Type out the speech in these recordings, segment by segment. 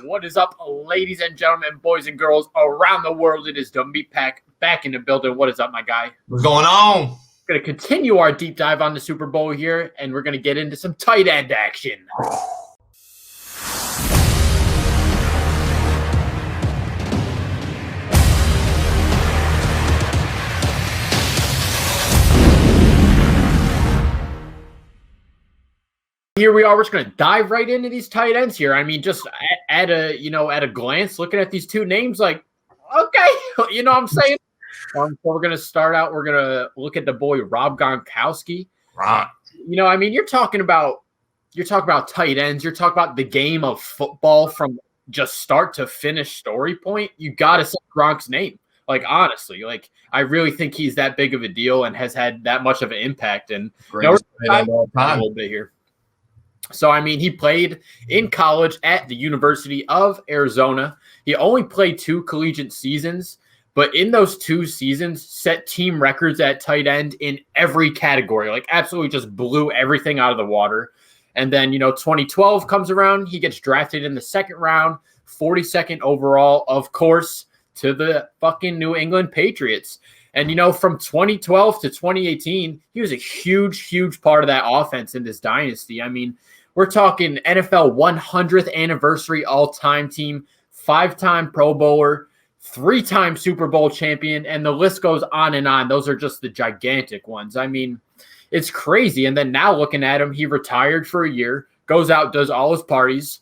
What is up, ladies and gentlemen, boys and girls around the world? It is the Meat Pack back in the building. What is up, my guy? What's going on? Going to continue our deep dive on the Super Bowl here, and we're going to get into some tight end action. Here we are. We're just going to dive right into these tight ends here. I mean, just at a glance, looking at these two names, like, okay, you know what I'm saying? So we're going to start out. We're going to look at the boy Rob Gronkowski. Right. You know, I mean, you're talking about tight ends. You're talking about the game of football from just start to finish story point. You got to say Gronk's name. Like, honestly, like, I really think he's that big of a deal and has had that much of an impact. And a little bit here. So, I mean, he played in college at the University of Arizona. He only played 2 collegiate seasons, but in those 2 seasons, set team records at tight end in every category. Like, absolutely just blew everything out of the water. And then, 2012 comes around. He gets drafted in the 2nd round, 42nd overall, of course, to the fucking New England Patriots. And, from 2012 to 2018, he was a huge, huge part of that offense in this dynasty. I mean, we're talking NFL 100th anniversary all-time team, 5-time Pro Bowler, 3-time Super Bowl champion, and the list goes on and on. Those are just the gigantic ones. I mean, it's crazy. And then now looking at him, he retired for a year, goes out, does all his parties.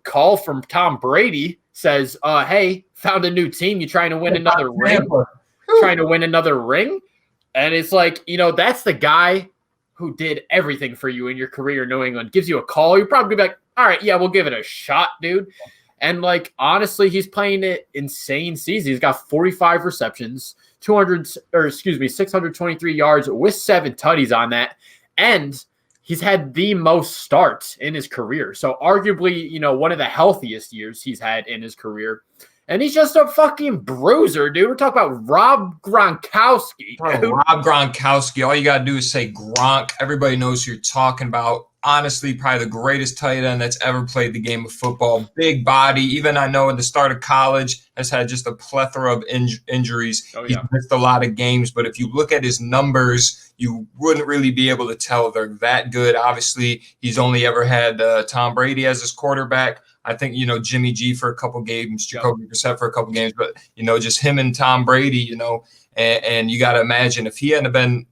Call from Tom Brady says, hey, found a new team. You trying to win another ring? Trying to win another ring? And it's like, that's the guy who did everything for you in your career in New England, gives you a call. You're probably be like, all right, yeah, we'll give it a shot, dude. And, like, honestly, he's playing an insane season. He's got 45 receptions, 623 yards with 7 tutties on that. And he's had the most starts in his career. So arguably, one of the healthiest years he's had in his career. And he's just a fucking bruiser, dude. We're talking about Rob Gronkowski. Rob Gronkowski. All you got to do is say Gronk. Everybody knows who you're talking about. Honestly, probably the greatest tight end that's ever played the game of football. Big body. Even I know at the start of college has had just a plethora of injuries. Oh, yeah. He's missed a lot of games. But if you look at his numbers, you wouldn't really be able to tell they're that good. Obviously, he's only ever had Tom Brady as his quarterback. I think, Jimmy G for a couple games, Jacoby Brissett for a couple games, but, just him and Tom Brady, and you got to imagine if he hadn't been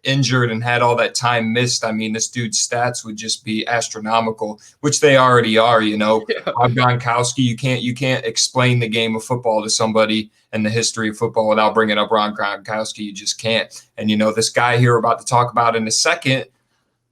injured and had all that time missed, I mean, this dude's stats would just be astronomical, which they already are, Rob Gronkowski, you can't explain the game of football to somebody and the history of football without bringing up Rob Gronkowski. You just can't. And, this guy here we're about to talk about in a second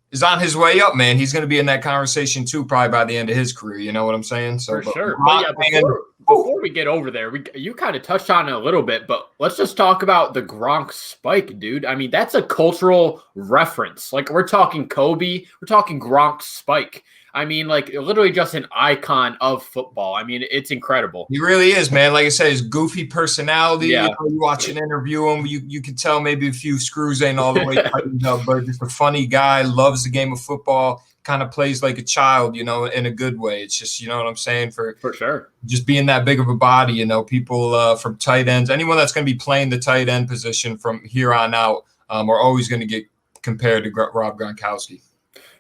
is on his way up, man. He's going to be in that conversation too, probably by the end of his career. You know what I'm saying? So for sure. But yeah, before we get over there, you kind of touched on it a little bit, but let's just talk about the Gronk spike, dude. I mean, that's a cultural reference. Like, we're talking Kobe, we're talking Gronk spike. I mean, like, literally just an icon of football. I mean, it's incredible. He really is, man. Like I said, his goofy personality. Yeah. You watch an interview him, you can tell maybe a few screws ain't all the way tightened up, but just a funny guy, loves the game of football, kind of plays like a child, in a good way. It's just, you know what I'm saying? For sure. Just being that big of a body, people from tight ends, anyone that's going to be playing the tight end position from here on out are always going to get compared to Rob Gronkowski.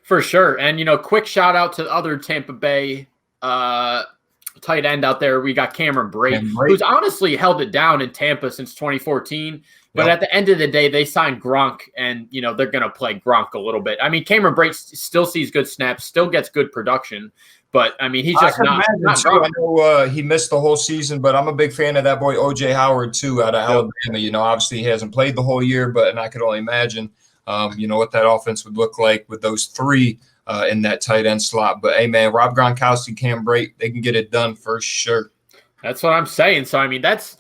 For sure. And, quick shout out to the other Tampa Bay tight end out there. We got Cameron Brate, who's honestly held it down in Tampa since 2014. But at the end of the day, they signed Gronk, and, they're going to play Gronk a little bit. I mean, Cameron Brate still sees good snaps, still gets good production. But, I mean, he's just not Gronk. I know he missed the whole season, but I'm a big fan of that boy O.J. Howard, too, out of Alabama. Obviously, he hasn't played the whole year, and I could only imagine what that offense would look like with those 3 in that tight end slot. But, hey, man, Rob Gronkowski, Cam Brate, they can get it done for sure. That's what I'm saying. So, I mean, that's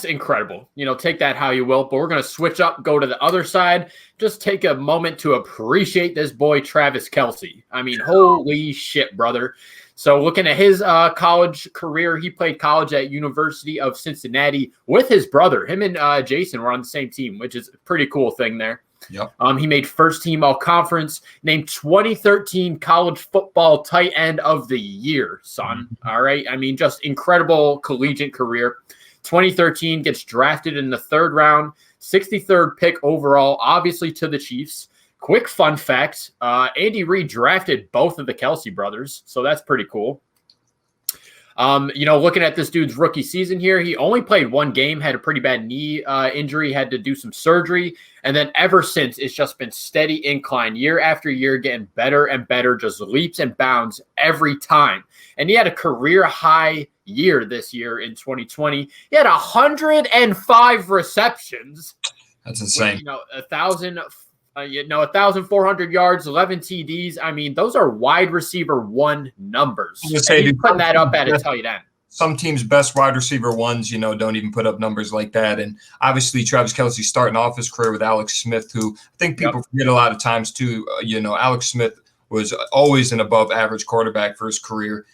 incredible. Take that how you will. But we're going to switch up, go to the other side. Just take a moment to appreciate this boy, Travis Kelce. I mean, holy shit, brother. So looking at his college career, he played college at University of Cincinnati with his brother. Him and Jason were on the same team, which is a pretty cool thing there. Yep. He made first team all conference, named 2013 college football tight end of the year, son. All right. I mean, just incredible collegiate career. 2013 gets drafted in the 3rd round, 63rd pick overall, obviously to the Chiefs. Quick fun fact, Andy Reid drafted both of the Kelce brothers, so that's pretty cool. Looking at this dude's rookie season here, he only played 1 game, had a pretty bad knee injury, had to do some surgery. And then ever since, it's just been steady incline year after year, getting better and better, just leaps and bounds every time. And he had a career high year this year in 2020. He had 105 receptions. That's insane. With, 1,400 yards, 11 TDs. I mean, those are wide receiver 1 numbers. He's putting that up at a tight end. Some teams' best wide receiver ones, don't even put up numbers like that. And obviously, Travis Kelce starting off his career with Alex Smith, who I think people forget a lot of times too. Alex Smith was always an above average quarterback for his career,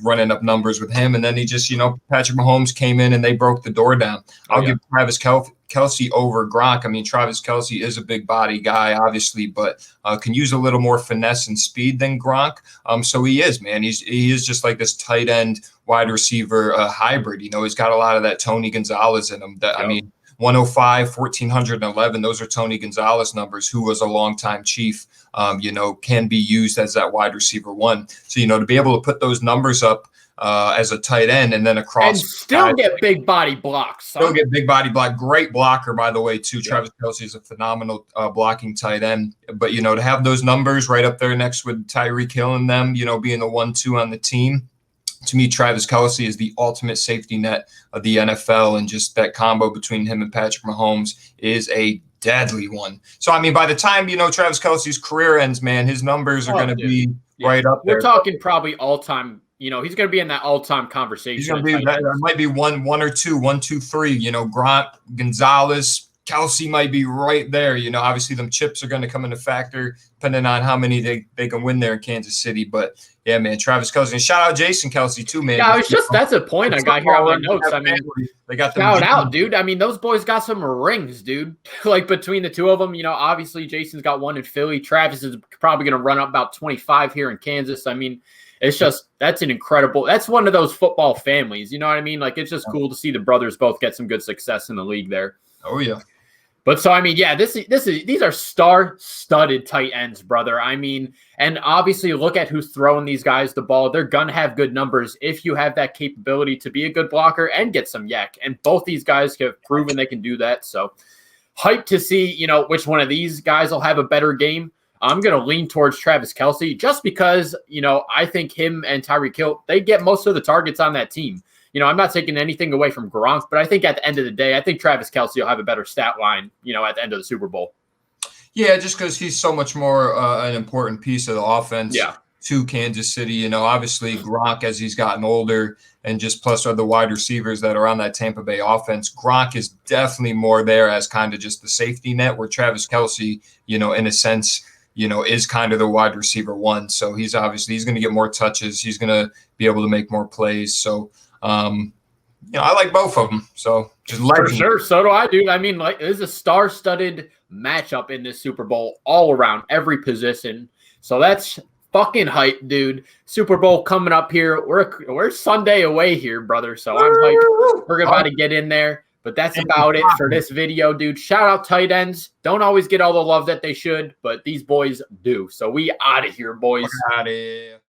running up numbers with him. And then he just, Patrick Mahomes came in and they broke the door down. I'll give Travis Kelce over Gronk. I mean, Travis Kelce is a big body guy, obviously, but can use a little more finesse and speed than Gronk. So he is, man. He is just like this tight end wide receiver hybrid. He's got a lot of that Tony Gonzalez in him. I mean, 105, 1,411. Those are Tony Gonzalez numbers, who was a longtime Chief, can be used as that wide receiver 1. So, to be able to put those numbers up as a tight end and then across. And still get big body blocks. Still get big body block. Great blocker, by the way, too. Travis Kelce is a phenomenal blocking tight end. But, to have those numbers right up there next with Tyreek Hill and them, being the 1-2 on the team. To me, Travis Kelce is the ultimate safety net of the NFL, and just that combo between him and Patrick Mahomes is a deadly one. So, I mean, by the time, Travis Kelce's career ends, man, his numbers are going to be right up there. We're talking probably all-time, he's going to be in that all-time conversation. He's going to be that might be one or two, 1, 2, 3, Gronk, Gonzalez, Kelce might be right there. Obviously them chips are going to come into factor depending on how many they can win there in Kansas City. But yeah, man, Travis Kelce, and shout out Jason Kelce too, man. Yeah, that's a point I got here on my notes. I mean, they got shout out, dude. I mean, those boys got some rings, dude. Like between the two of them, obviously Jason's got 1 in Philly. Travis is probably going to run up about 25 here in Kansas. I mean, it's just, that's one of those football families. You know what I mean? Like, it's just cool to see the brothers both get some good success in the league there. Oh yeah. But so, I mean, yeah, these are star-studded tight ends, brother. I mean, and obviously look at who's throwing these guys the ball. They're going to have good numbers if you have that capability to be a good blocker and get some yak. And both these guys have proven they can do that. So hyped to see, which one of these guys will have a better game. I'm going to lean towards Travis Kelce just because, I think him and Tyreek Hill, they get most of the targets on that team. I'm not taking anything away from Gronk, but I think at the end of the day, I think Travis Kelce will have a better stat line, at the end of the Super Bowl. Yeah, just because he's so much more an important piece of the offense to Kansas City. Obviously Gronk, as he's gotten older, and just plus other wide receivers that are on that Tampa Bay offense, Gronk is definitely more there as kind of just the safety net, where Travis Kelce, in a sense, is kind of the wide receiver 1. So he's going to get more touches. He's going to be able to make more plays. So, I like both of them. So just for sure. So do I, dude. I mean, like, this is a star-studded matchup in this Super Bowl all around every position. So that's fucking hype, dude. Super Bowl coming up here. We're Sunday away here, brother. So I'm hyped. We're about to get in there. But that's about it for this video, dude. Shout out tight ends. Don't always get all the love that they should, but these boys do. So we out of here, boys. We're out of here.